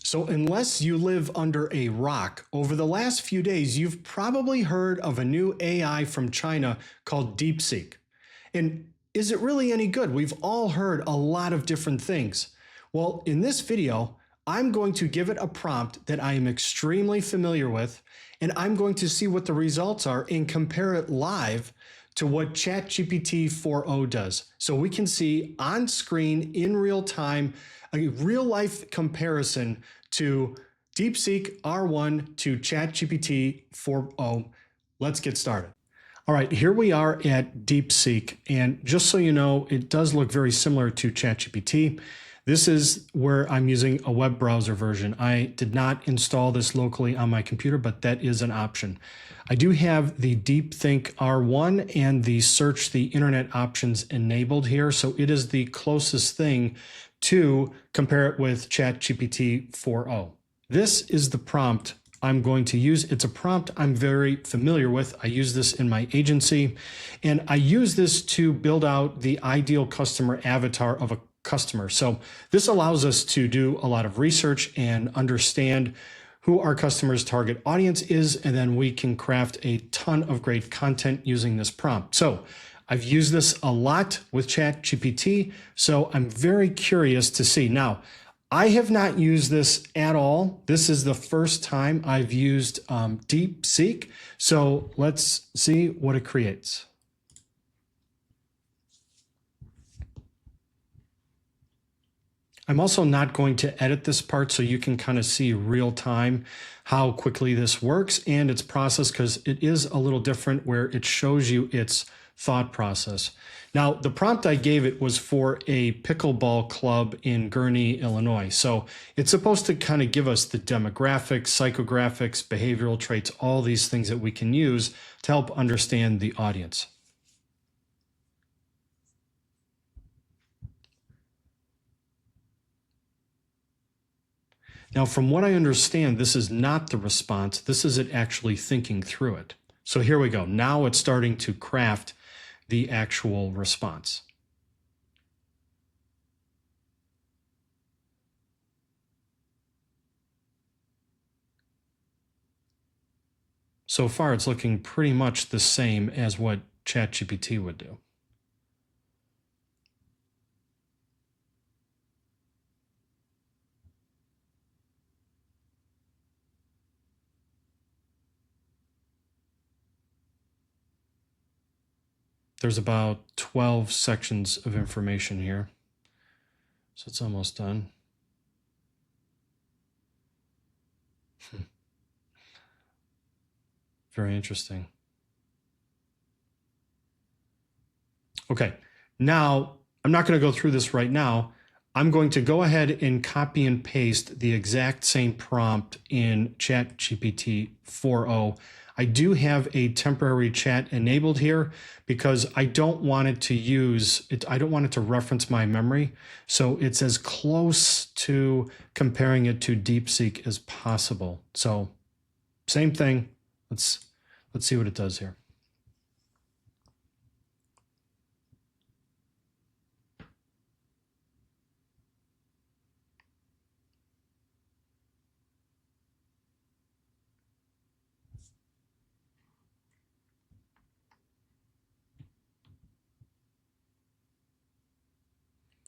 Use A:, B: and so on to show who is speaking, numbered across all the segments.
A: So, unless you live under a rock, over the last few days, you've probably heard of a new AI from China called DeepSeek. And is it really any good? We've all heard a lot of different things. Well, in this video, I'm going to give it a prompt that I am extremely familiar with, and I'm going to see what the results are and compare it live to what ChatGPT 4.0 does. So we can see on screen in real time a real life comparison to DeepSeek R1 to ChatGPT 4.0. Let's get started. All right, here we are at DeepSeek, and just so you know, it does look very similar to ChatGPT. This is where I'm using a web browser version. I did not install this locally on my computer, but that is an option. I do have the DeepThink R1 and the search the internet options enabled here, so it is the closest thing to compare it with ChatGPT 4.0. This is the prompt I'm going to use. It's a prompt I'm very familiar with. I use this in my agency, and I use this to build out the ideal customer avatar of a customer. So this allows us to do a lot of research and understand who our customer's target audience is, and then we can craft a ton of great content using this prompt. So I've used this a lot with ChatGPT, so I'm very curious to see. Now, I have not used this at all. This is the first time I've used DeepSeek. So let's see what it creates. I'm also not going to edit this part so you can kind of see real time how quickly this works and its process, because it is a little different where it shows you its thought process. Now, the prompt I gave it was for a pickleball club in Gurnee, Illinois. So it's supposed to kind of give us the demographics, psychographics, behavioral traits, all these things that we can use to help understand the audience. Now, from what I understand, this is not the response. This is it actually thinking through it. So here we go. Now it's starting to craft the actual response. So far, it's looking pretty much the same as what ChatGPT would do. There's about 12 sections of information here. So it's almost done. Very interesting. Okay, now I'm not going to go through this right now. I'm going to go ahead and copy and paste the exact same prompt in ChatGPT 4.0. I do have a temporary chat enabled here because I don't want it to use it. I don't want it to reference my memory. So it's as close to comparing it to DeepSeek as possible. So same thing. Let's see what it does here.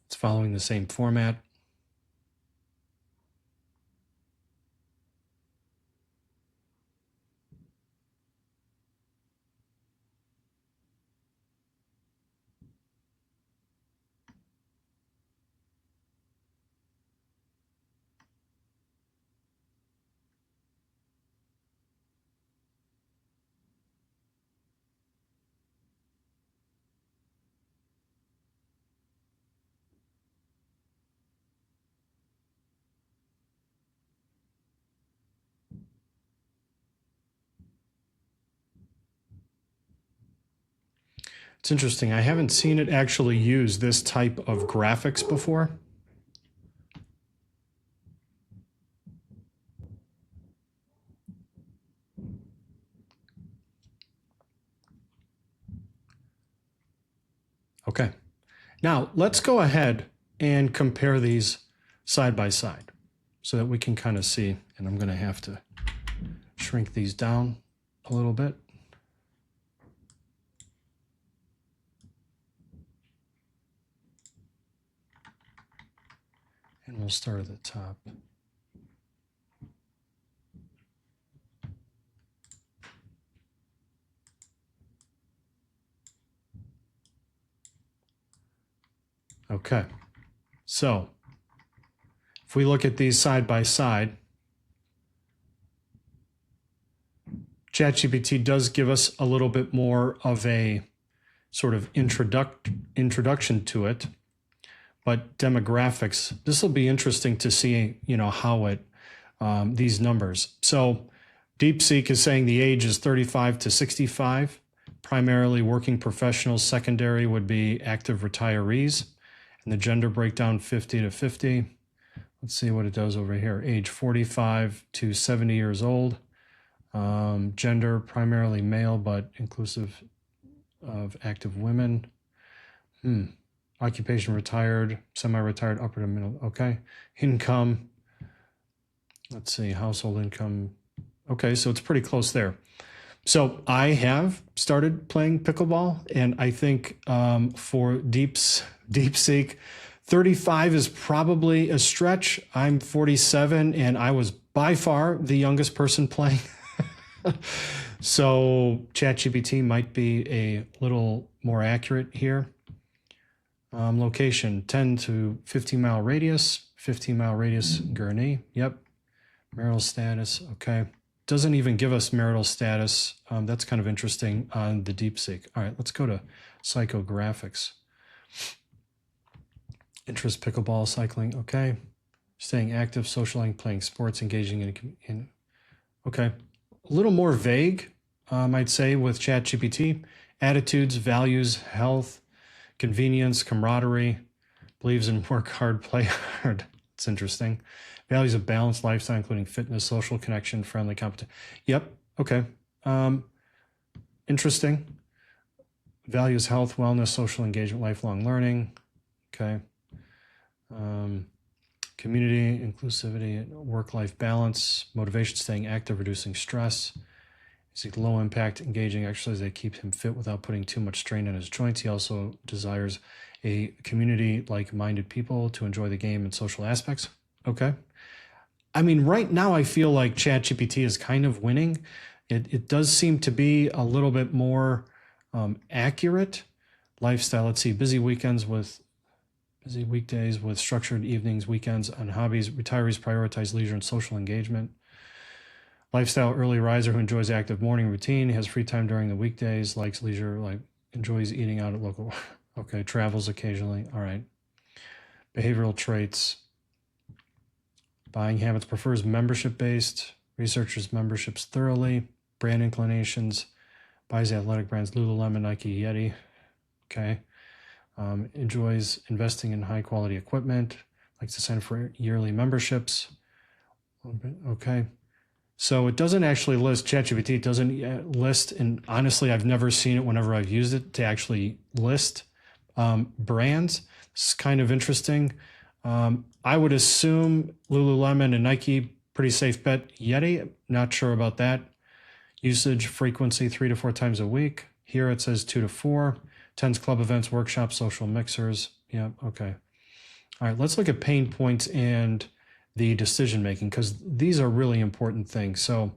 A: It's following the same format. It's interesting. I haven't seen it actually use this type of graphics before. Okay, now let's go ahead and compare these side by side. so that we can kind of see. And I'm going to have to shrink these down a little bit. And we'll start at the top. Okay, so if we look at these side by side, ChatGPT does give us a little bit more of a sort of introduction to it, but demographics, this will be interesting to see, how it, these numbers. So DeepSeek is saying the age is 35 to 65, primarily working professionals. Secondary would be active retirees. And the gender breakdown 50 to 50. Let's see what it does over here. Age 45 to 70 years old. Gender primarily male, but inclusive of active women. Occupation retired, semi-retired, upper to middle. Okay. Income. Let's see, household income. Okay, so it's pretty close there. So I have started playing pickleball, and I think for DeepSeek, 35 is probably a stretch. I'm 47, and I was by far the youngest person playing. So ChatGPT might be a little more accurate here. Location, 10 to 15-mile radius, 15-mile radius, Gurney. Yep. Marital status, okay. Doesn't even give us marital status. That's kind of interesting on the DeepSeek. All right, let's go to psychographics. Interest, pickleball, cycling, okay. Staying active, socializing, playing sports, engaging in okay. A little more vague, I'd say, with ChatGPT. Attitudes, values, health, convenience, camaraderie, believes in work hard, play hard. It's interesting. Values a balanced lifestyle, including fitness, social connection, friendly competition. Yep. Okay. Interesting. Values health, wellness, social engagement, lifelong learning. Okay. Community, inclusivity, work-life balance, motivation, staying active, reducing stress. He's low impact, engaging exercise that keeps him fit without putting too much strain on his joints. He also desires a community like-minded people to enjoy the game and social aspects. Okay. I mean, right now I feel like ChatGPT is kind of winning. It does seem to be a little bit more accurate. Lifestyle, let's see, busy weekdays with structured evenings, weekends, and hobbies. Retirees prioritize leisure and social engagement. Lifestyle, early riser who enjoys active morning routine, has free time during the weekdays, likes leisure, enjoys eating out at local. Okay, travels occasionally. All right. Behavioral traits. Buying habits, prefers membership-based, researches memberships thoroughly, brand inclinations, buys athletic brands, Lululemon, Nike, Yeti. Okay. Enjoys investing in high-quality equipment, likes to sign for yearly memberships. Okay. So it doesn't actually list, ChatGPT it doesn't list, and honestly, I've never seen it whenever I've used it to actually list brands. It's kind of interesting. I would assume Lululemon and Nike, pretty safe bet. Yeti, not sure about that. Usage frequency 3 to 4 times a week. Here it says 2 to 4. Attends club events, workshops, social mixers. Yeah, okay. All right, let's look at pain points and the decision making, because these are really important things. So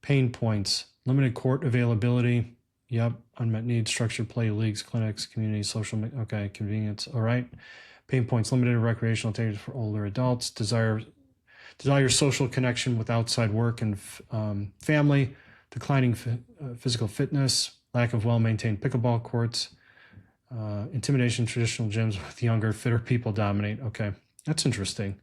A: pain points, limited court availability. Yep, unmet needs, structured play, leagues, clinics, community, social, okay, convenience. All right. Pain points, limited recreational activities for older adults, desire social connection with outside work and family, declining physical fitness, lack of well-maintained pickleball courts, intimidation, traditional gyms with younger, fitter people dominate. Okay, that's interesting.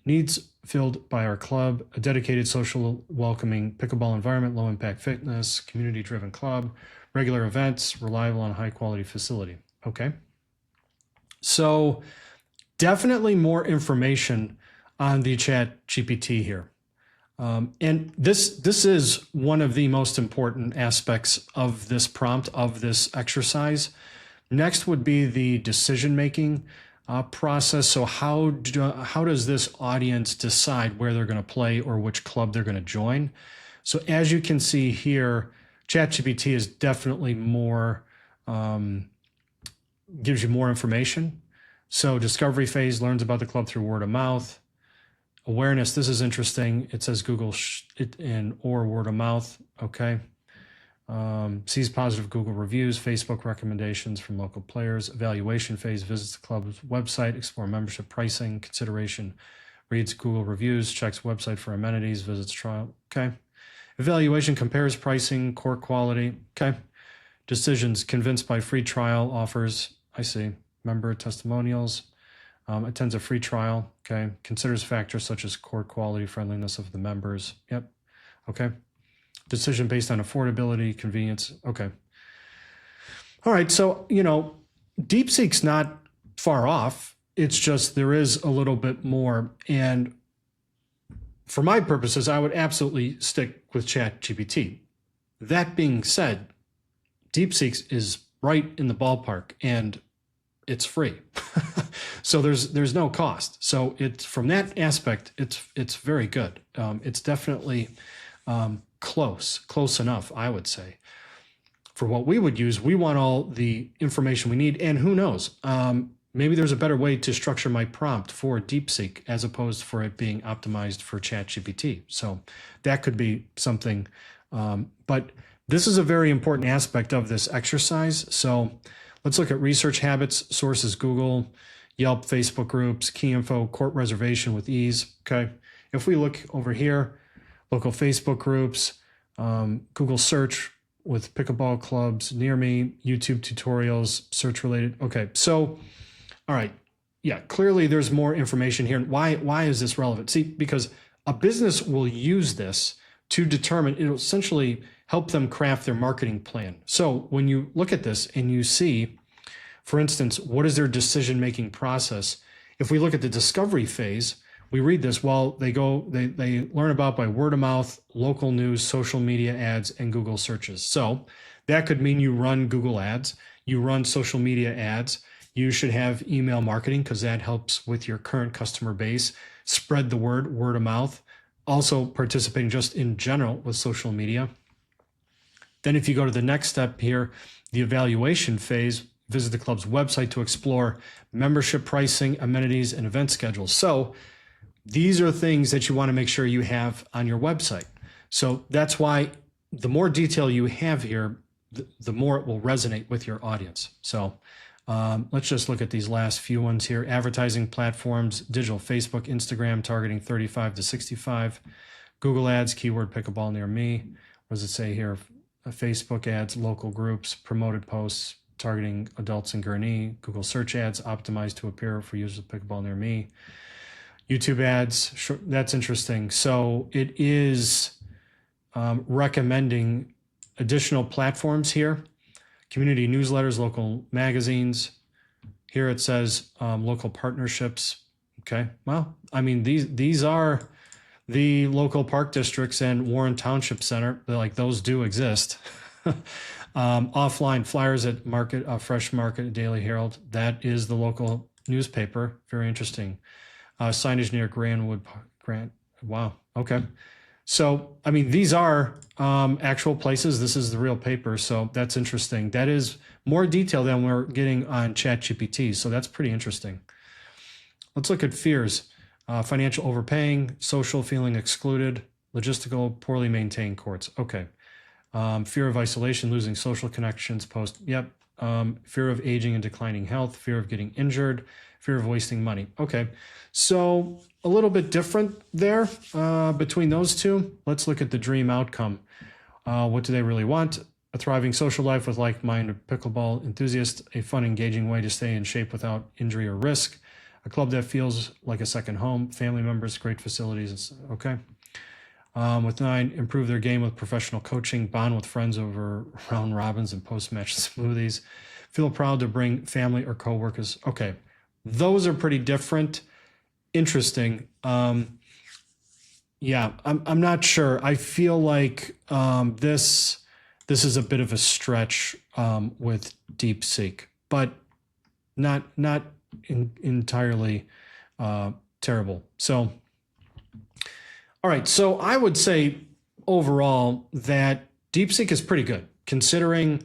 A: Needs filled by our club, a dedicated, social, welcoming pickleball environment, low impact fitness, community-driven club, regular events, reliable and high-quality facility. Okay. So definitely more information on the ChatGPT here. And this is one of the most important aspects of this prompt, of this exercise. Next would be the decision making. process. So how does this audience decide where they're going to play or which club they're going to join? So as you can see here, ChatGPT is definitely more, gives you more information. So discovery phase learns about the club through word of mouth. Awareness, this is interesting. It says Google or word of mouth. Okay. Sees positive Google reviews, Facebook recommendations from local players. Evaluation phase visits the club's website, explore membership pricing, consideration, reads Google reviews, checks website for amenities, visits trial. Okay. Evaluation compares pricing, core quality. Okay. Decisions, convinced by free trial offers. I see. Member testimonials. Attends a free trial. Okay. Considers factors such as core quality, friendliness of the members. Yep. Okay. Decision based on affordability, convenience. Okay. All right. So, DeepSeek's not far off. It's just there is a little bit more. And for my purposes, I would absolutely stick with ChatGPT. That being said, DeepSeek is right in the ballpark and it's free. So there's no cost. So it's from that aspect, it's very good. It's definitely close enough, I would say. For what we would use, we want all the information we need. And who knows, maybe there's a better way to structure my prompt for DeepSeek as opposed for it being optimized for ChatGPT. So that could be something. But this is a very important aspect of this exercise. So let's look at research habits, sources, Google, Yelp, Facebook groups, key info, court reservation with ease. Okay. If we look over here, local Facebook groups, Google search with pickleball clubs near me, YouTube tutorials, search related. Okay. So, all right. Yeah, clearly there's more information here. Why is this relevant? See, because a business will use this to determine, it'll essentially help them craft their marketing plan. So when you look at this and you see, for instance, what is their decision-making process? If we look at the discovery phase, we read this, well, they learn about by word of mouth, local news, social media ads, and Google searches. So that could mean you run Google ads, you run social media ads, you should have email marketing because that helps with your current customer base, spread the word of mouth, also participating just in general with social media. Then if you go to the next step here, the evaluation phase, visit the club's website to explore membership pricing, amenities, and event schedules. So these are things that you want to make sure you have on your website. So that's why the more detail you have here, the more it will resonate with your audience. So let's just look at these last few ones here. Advertising platforms, digital Facebook, Instagram, targeting 35 to 65. Google ads, keyword pickleball near me. What does it say here? Facebook ads, local groups, promoted posts, targeting adults in Gurnee. Google search ads, optimized to appear for users of pickleball near me. YouTube ads, sure, that's interesting. So it is recommending additional platforms here. Community newsletters, local magazines. Here it says local partnerships. Okay, well, I mean, these are the local park districts and Warren Township Center. Like those do exist. Offline flyers at Market, Fresh Market, Daily Herald. That is the local newspaper. Very interesting. Signage near Grant. Wow. Okay. So, I mean, these are actual places. This is the real paper. So that's interesting. That is more detail than we're getting on ChatGPT. So that's pretty interesting. Let's look at fears. Financial overpaying, social feeling excluded, logistical, poorly maintained courts. Okay. Fear of isolation, losing social connections post. Yep. Fear of aging and declining health, fear of getting injured, fear of wasting money. Okay. So a little bit different there between those two. Let's look at the dream outcome. What do they really want? A thriving social life with like-minded pickleball enthusiasts, a fun, engaging way to stay in shape without injury or risk, a club that feels like a second home, family members, great facilities. Okay. With 9, improve their game with professional coaching, bond with friends over round robins and post-match smoothies, feel proud to bring family or coworkers. Okay. Those are pretty different. Interesting. Yeah, I'm not sure. I feel like this is a bit of a stretch with DeepSeek, but not entirely terrible. So, all right. So I would say overall that DeepSeek is pretty good considering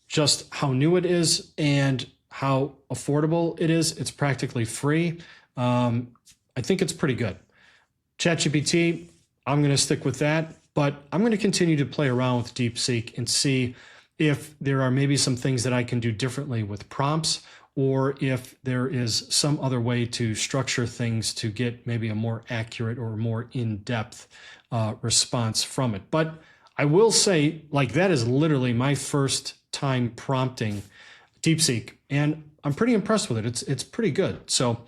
A: just how new it is and how affordable it is. It's practically free. I think it's pretty good. ChatGPT, I'm going to stick with that, but I'm going to continue to play around with DeepSeek and see if there are maybe some things that I can do differently with prompts, or if there is some other way to structure things to get maybe a more accurate or more in-depth response from it. But I will say, like, that is literally my first time prompting DeepSeek, and I'm pretty impressed with it. It's pretty good. So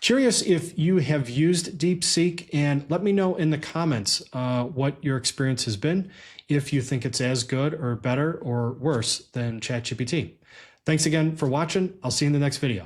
A: curious if you have used DeepSeek, and let me know in the comments what your experience has been, if you think it's as good or better or worse than ChatGPT. Thanks again for watching. I'll see you in the next video.